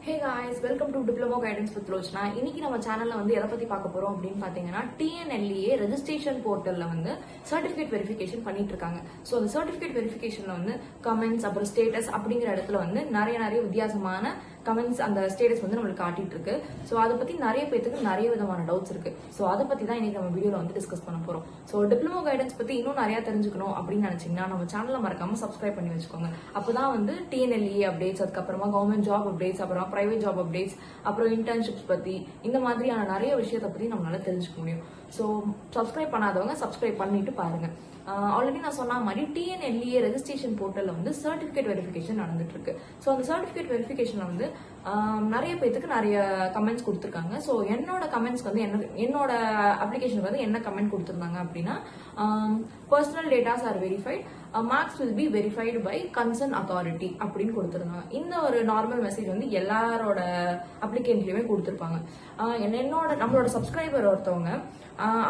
Hey guys, welcome to Diploma Guidance with Lochna. இன்னைக்கு நம்ம சேனல்ல வந்து எதை பத்தி பார்க்க போறோம் அப்படின்னு பாத்தீங்கன்னா TNLA ரெஜிஸ்ட்ரேஷன் போர்ட்டல்ல வந்து சர்டிபிகேட் வெரிஃபிகேஷன் பண்ணிட்டு இருக்காங்க. சோ அந்த சர்டிபிகேட் வெரிஃபிகேஷன்ல வந்து கமெண்ட்ஸ் அப்புறம் ஸ்டேட்டஸ் அப்படிங்கிற இடத்துல வந்து நிறைய வித்தியாசமான கமெண்ட்ஸ் அந்த ஸ்டேட்டஸ் வந்து நம்மளுக்கு காட்டிட்டு இருக்கு. சோ அதை பத்தி நிறைய பேருக்கு நிறைய விதமான டவுட்ஸ் இருக்கு. சோ அதை பத்தி தான் இன்னைக்கு நம்ம வீடியோல வந்து டிஸ்கஸ் பண்ண போறோம். சோ டிப்ளமோ கைடன்ஸ் பத்தி இன்னும் நிறைய தெரிஞ்சுக்கணும் அப்படின்னு நினைச்சீங்கன்னா நம்ம சேனலை மறக்காம சப்ஸ்கிரைப் பண்ணி வச்சுக்கோங்க. அப்பதான் வந்து TNLA அப்டேட்ஸ், அதுக்கப்புறமா கவர்மெண்ட் ஜாப் அப்டேட்ஸ், அப்புறம் பிரைவேட் ஜாப் அப்டேட்ஸ், அப்புறம் இன்டர்ன்ஷிப்ஸ் பத்தி இந்த மாதிரியான நிறைய விஷயத்தை பத்தி நம்மளால தெரிஞ்சுக்க முடியும். ஸோ சப்ஸ்கிரைப் பண்ணாதவங்க சப்ஸ்கிரைப் பண்ணிட்டு பாருங்க. ஆல்ரெடி நான் சொன்ன மாதிரி TNLA ரெஜிஸ்ட்ரேஷன் போர்ட்டல்ல வந்து சர்டிபிகேட் வெரிஃபிகேஷன் நடந்துட்டு இருக்கு. ஸோ அந்த சர்டிபிகேட் வெரிஃபிகேஷன்ல வந்து நிறைய பேருக்கு நிறைய கமெண்ட்ஸ் கொடுத்துருக்காங்க. ஸோ என்னோட கமெண்ட்ஸ்க்கு வந்து என்னோட அப்ளிகேஷனுக்கு வந்து என்ன கமெண்ட் கொடுத்துருந்தாங்க அப்படின்னா, personal datas are verified, marks will be verified by concern authority அப்படின்னு கொடுத்துருந்தாங்க. இந்த ஒரு நார்மல் மெசேஜ் வந்து எல்லாரோட அப்ளிகேஷன்லயுமே கொடுத்துருப்பாங்க. நம்மளோட சப்ஸ்கிரைபர் ஒருத்தவங்க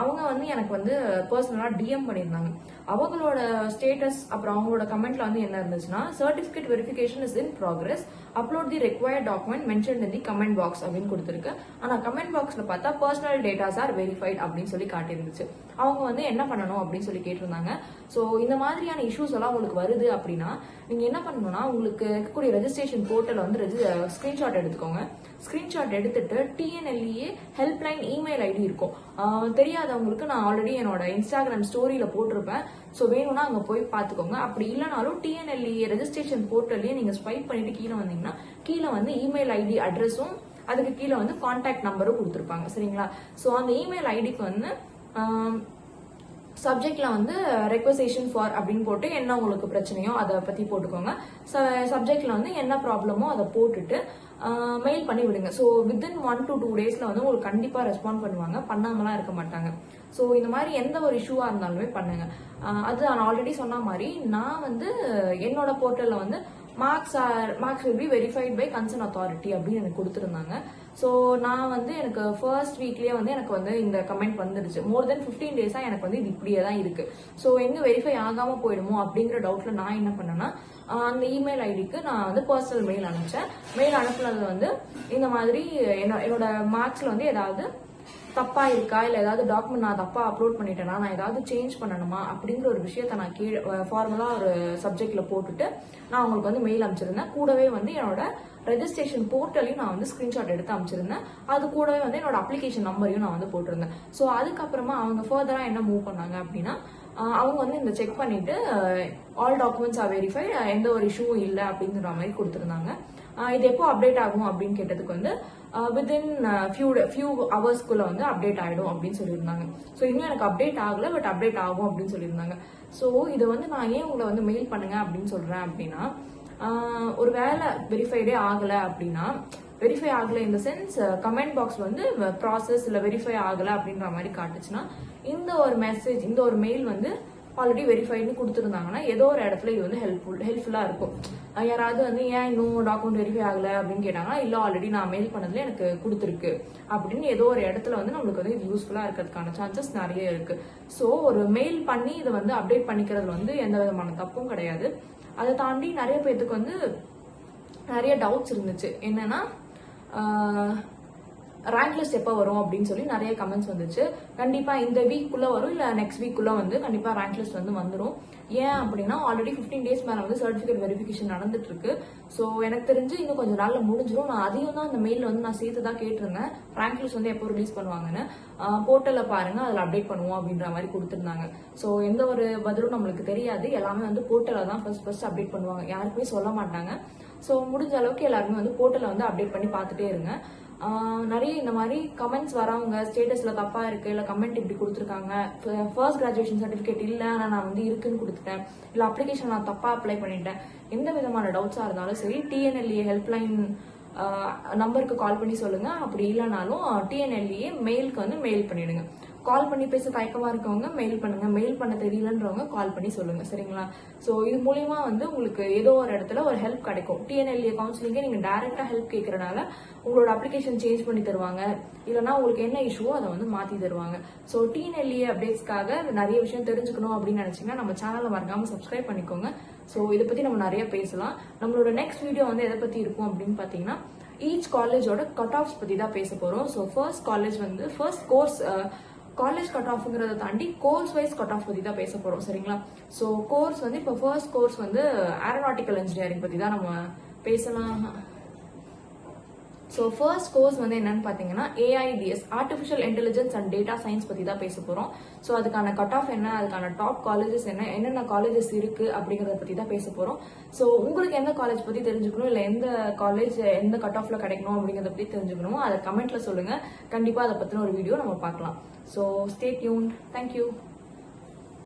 அவங்க வந்து எனக்கு வந்து பர்சனலா DM பண்ணியிருந்தாங்க. அவங்களோட ஸ்டேட்டஸ் அப்புறம் அவங்களோட கமெண்ட்ல வந்து என்ன இருந்துச்சுன்னா, certificate verification is in progress, upload the required document mentioned in the comment box அப்படின்னு கொடுத்துருக்கு. ஆனா கமெண்ட் பாக்ஸ்ல பார்த்தா பர்சனல் டேட்டாஸ் ஆர் வெரிஃபைட் அப்படின்னு சொல்லி காட்டியிருந்துச்சு. அவங்க வந்து என்ன பண்ணணும் அப்படின்னு சொல்லி கேட்டிருந்தாங்க. ஸோ இந்த மாதிரியான இஷ்யூஸ் எல்லாம் உங்களுக்கு வருது அப்படின்னா நீங்க என்ன பண்ணணும்னா, உங்களுக்கு இருக்கக்கூடிய ரெஜிஸ்ட்ரேஷன் போர்ட்டல் வந்து ஸ்கிரீன்ஷாட் எடுத்துக்கோங்க. ஸ்கிரீன்ஷாட் எடுத்துட்டு TNLA ஹெல்ப்லைன் இமெயில் ஐடி இருக்கும். தெரியாதவங்களுக்கு நான் ஆல்ரெடி என்னோட இன்ஸ்டாகிராம் ஸ்டோரியில போட்டிருப்பேன். ஸோ வேணும்னா அங்க போய் பாத்துக்கோங்க. அப்படி இல்லைனாலும் TNLA ரெஜிஸ்ட்ரேஷன் போர்ட்டல்லையே நீங்க ஸ்வைப் பண்ணிட்டு கீழே வந்தீங்கன்னா கீழே வந்து இமெயில் ஐடி அட்ரஸும் அதுக்கு கீழே வந்து கான்டாக்ட் நம்பரும் கொடுத்துருப்பாங்க. சரிங்களா? ஸோ அந்த இமெயில் ஐடிக்கு வந்து சப்ஜெக்ட்ல வந்து ரெக்வசேஷன் ஃபார் அப்படின்னு போட்டு என்ன உங்களுக்கு பிரச்சனையோ அதை பத்தி போட்டுக்கோங்க. சப்ஜெக்ட்ல வந்து என்ன ப்ராப்ளமோ அதை போட்டுட்டு மெயில் பண்ணி விடுங்க. ஸோ வித்தின் 1 to 2 daysல வந்து உங்களுக்கு கண்டிப்பா ரெஸ்பாண்ட் பண்ணுவாங்க, பண்ணாமலாம் இருக்க மாட்டாங்க. ஸோ இந்த மாதிரி எந்த ஒரு இஷ்யூவா இருந்தாலுமே பண்ணுங்க. அது நான் ஆல்ரெடி சொன்ன மாதிரி நான் வந்து என்னோட போர்ட்டல்ல வந்து marks will be verified by concerned authority அப்படின்னு எனக்கு கொடுத்துருந்தாங்க. ஸோ நான் வந்து எனக்கு ஃபர்ஸ்ட் வீக்லயே வந்து எனக்கு வந்து இந்த கமெண்ட் வந்துருச்சு. மோர் தென் 15 days-ஆ எனக்கு வந்து இது இப்படியே தான் இருக்கு. ஸோ எங்க வெரிஃபை ஆகாம போயிடுமோ அப்படிங்கிற டவுட்ல நான் என்ன பண்ணேன்னா, அந்த இமெயில் ஐடிக்கு நான் வந்து பர்சனல் மெயில் அனுப்பிச்சேன். மெயில் அனுப்புனது வந்து இந்த மாதிரி என்னோட மார்க்ஸ்ல வந்து ஏதாவது தப்பா இருக்கா, இல்ல ஏதாவது டாக்குமெண்ட் நான் தப்பா அப்லோட் பண்ணிட்டேனா, நான் ஏதாவது சேஞ்ச் பண்ணணுமா அப்படிங்கிற ஒரு விஷயத்த நான் கீழே ஃபார்மலா ஒரு சப்ஜெக்ட்ல போட்டுட்டு நான் உங்களுக்கு வந்து மெயில் அனுப்பிச்சிருந்தேன். கூடவே வந்து என்னோட ரெஜிஸ்ட்ரேஷன் போர்ட்டலையும் நான் வந்து ஸ்கிரீன்ஷாட் எடுத்து அனுப்பிச்சிருந்தேன். அது கூடவே வந்து என்னோட அப்ளிகேஷன் நம்பரையும் நான் வந்து போட்டிருந்தேன். ஸோ அதுக்கப்புறமா அவங்க ஃபர்தரா என்ன மூவ் பண்ணாங்க அப்படின்னா, அவங்க வந்து இந்த செக் பண்ணிட்டு ஆல் டாக்குமெண்ட்ஸ் ஆர் வெரிஃபைட், எந்த ஒரு இஷ்யூவும் இல்லை அப்படிங்கிற மாதிரி கொடுத்துருந்தாங்க. இது எப்போ அப்டேட் ஆகும் அப்படின்னு கேட்டதுக்கு வந்து வித்தின் ஃபியூ ஹவர்ஸ்க்குள்ள வந்து அப்டேட் ஆயிடும் அப்படின்னு சொல்லியிருந்தாங்க. ஸோ இன்னும் எனக்கு அப்டேட் ஆகல, பட் அப்டேட் ஆகும் அப்படின்னு சொல்லியிருந்தாங்க. ஸோ இதை வந்து நான் ஏன் உங்களை வந்து மெயில் பண்ணுங்க அப்படின்னு சொல்றேன் அப்படின்னா, ஒரு வேலை வெரிஃபைடே ஆகல அப்படின்னா, வெரிஃபை ஆகல இந்த சென்ஸ் கமெண்ட் பாக்ஸ் வந்து ப்ராசஸ் இல்ல வெரிஃபை ஆகல அப்படின்ற மாதிரி காட்டுச்சுன்னா, இந்த ஒரு மெசேஜ் இந்த ஒரு மெயில் வந்து ஆல்ரெடி வெரிஃபைட்னு கொடுத்துருந்தாங்கன்னா ஏதோ ஒரு இடத்துல இது வந்து ஹெல்ப்ஃபுல்லா இருக்கும். யாராவது வந்து ஏன் இன்னும் டாக்குமெண்ட் வெரிஃபை ஆகல அப்படின்னு கேட்டாங்கன்னா, இல்ல ஆல்ரெடி நான் மெயில் பண்ணதுல எனக்கு கொடுத்துருக்கு அப்படின்னு ஏதோ ஒரு இடத்துல வந்து நம்மளுக்கு வந்து இது யூஸ்ஃபுல்லா இருக்கிறதுக்கான சான்சஸ் நிறைய இருக்கு. ஸோ ஒரு மெயில் பண்ணி இதை வந்து அப்டேட் பண்ணிக்கிறது வந்து எந்த விதமான தப்பும் கிடையாது. அதை தாண்டி நிறைய பேருக்கு வந்து நிறைய டவுட்ஸ் இருந்துச்சு. என்னன்னா, ரேங்க் லிஸ்ட் எப்போ வரும் அப்படின்னு சொல்லி நிறைய கமெண்ட்ஸ் வந்துச்சு. கண்டிப்பா இந்த வீக்குள்ள வரும், இல்ல நெக்ஸ்ட் வீக்குள்ள வந்து கண்டிப்பா ரேங்க் லிஸ்ட் வந்து வந்துடும். ஏன் அப்படின்னா ஆல்ரெடி 15 days மேல வந்து சர்டிபிகேட் வெரிஃபிகேஷன் நடந்துட்டு இருக்கு. ஸோ எனக்கு தெரிஞ்சு இன்னும் கொஞ்சம் நாள்ல முடிஞ்சிடும். நான் அதையும் தான் அந்த மெயில வந்து நான் சேர்த்து தான் கேட்டிருந்தேன், ரேங்க் லிஸ்ட் வந்து எப்போ ரிலீஸ் பண்ணுவாங்கன்னு. போர்ட்டல்ல பாருங்க, அதுல அப்டேட் பண்ணுவோம் அப்படின்ற மாதிரி கொடுத்துருந்தாங்க. ஸோ எந்த ஒரு பதிலும் நம்மளுக்கு தெரியாது. எல்லாமே வந்து போர்ட்டல்ல தான் ஃபர்ஸ்ட் அப்டேட் பண்ணுவாங்க, யாருக்குமே சொல்ல மாட்டாங்க. ஸோ முடிஞ்ச அளவுக்கு எல்லாருமே வந்து போர்ட்டல்ல வந்து அப்டேட் பண்ணி பார்த்துட்டே இருங்க. நிறைய இந்த மாதிரி கமெண்ட்ஸ் வரவங்க ஸ்டேட்டஸ்ல தப்பா இருக்கு, இல்ல கமெண்ட் இப்படி கொடுத்துருக்காங்க, ஃபர்ஸ்ட் கிராஜுவேஷன் சர்டிபிகேட் இல்ல ஆனா நான் வந்து இருக்குன்னு கொடுத்துட்டேன், இல்ல அப்ளிகேஷன் நான் தப்பா அப்ளை பண்ணிட்டேன், எந்த விதமான டவுட்ஸா இருந்தாலும் சரி TNLA ஹெல்ப்லைன் நம்பருக்கு கால் பண்ணி சொல்லுங்க. அப்படி இல்லைனாலும் TNLA மெயிலுக்கு வந்து மெயில் பண்ணிடுங்க. கால் பண்ணி பேச தயக்கமா இருக்கவங்க மெயில் பண்ணுங்க, மெயில் பண்ண தெரியலன்றவங்க கால் பண்ணி சொல்லுங்க. சரிங்களா? சோ இது மூலமா வந்து உங்களுக்கு ஏதோ ஒரு இடத்துல ஒரு ஹெல்ப் கிடைக்கும். TNLA கவுன்சிலிங்கே நீங்க டைரக்டா ஹெல்ப் கேட்கறதுனால உங்களோட அப்ளிகேஷன் சேஞ்ச் பண்ணி தருவாங்க, இல்லைன்னா உங்களுக்கு என்ன இஷ்யூவோ அதை வந்து மாத்தி தருவாங்க. சோ TNLA அப்டேட்ஸ்க்காக நிறைய விஷயம் தெரிஞ்சுக்கணும் அப்படின்னு நினைச்சீங்கன்னா நம்ம சேனலை மறக்காம சப்ஸ்கிரைப் பண்ணிக்கோங்க. சோ இதை பத்தி நம்ம நிறைய பேசலாம். நம்மளோட நெக்ஸ்ட் வீடியோ வந்து எதை பத்தி இருக்கும் அப்படின்னு பாத்தீங்கன்னா, ஈச் காலேஜோட கட் ஆஃப்ஸ் பற்றி தான் பேச போகிறோம். ஸோ ஃபர்ஸ்ட் காலேஜ் வந்து ஃபர்ஸ்ட் கோர்ஸ் காலேஜ் கட் ஆஃப்ங்கிறத தாண்டி கோர்ஸ் வைஸ் கட் ஆஃப் பற்றி தான் பேச போகிறோம். சரிங்களா? ஸோ கோர்ஸ் வந்து இப்போ ஃபர்ஸ்ட் கோர்ஸ் வந்து ஏரோநாட்டிக்கல் இன்ஜினியரிங் பற்றி தான் நம்ம பேசலாம். ஸோ ஃபர்ஸ்ட் கோர்ஸ் வந்து என்னன்னு பார்த்தீங்கன்னா AIDS, artificial intelligence and data science பற்றி தான் பேச போகிறோம். ஸோ அதுக்கான கட் ஆஃப் என்ன, அதுக்கான டாப் காலேஜஸ் என்ன, என்னென்ன காலேஜஸ் இருக்குது அப்படிங்கிறத பற்றி தான் பேச போகிறோம். ஸோ உங்களுக்கு எந்த காலேஜ் பற்றி தெரிஞ்சுக்கணும், இல்லை எந்த காலேஜ் எந்த கட் ஆஃபில் கிடைக்கணும் அப்படிங்கிறத பற்றி தெரிஞ்சுக்கணுமோ அதை கமெண்ட்டில் சொல்லுங்கள். கண்டிப்பாக அதை பற்றின ஒரு வீடியோ நம்ம பார்க்கலாம். So stay tuned. தேங்க்யூ.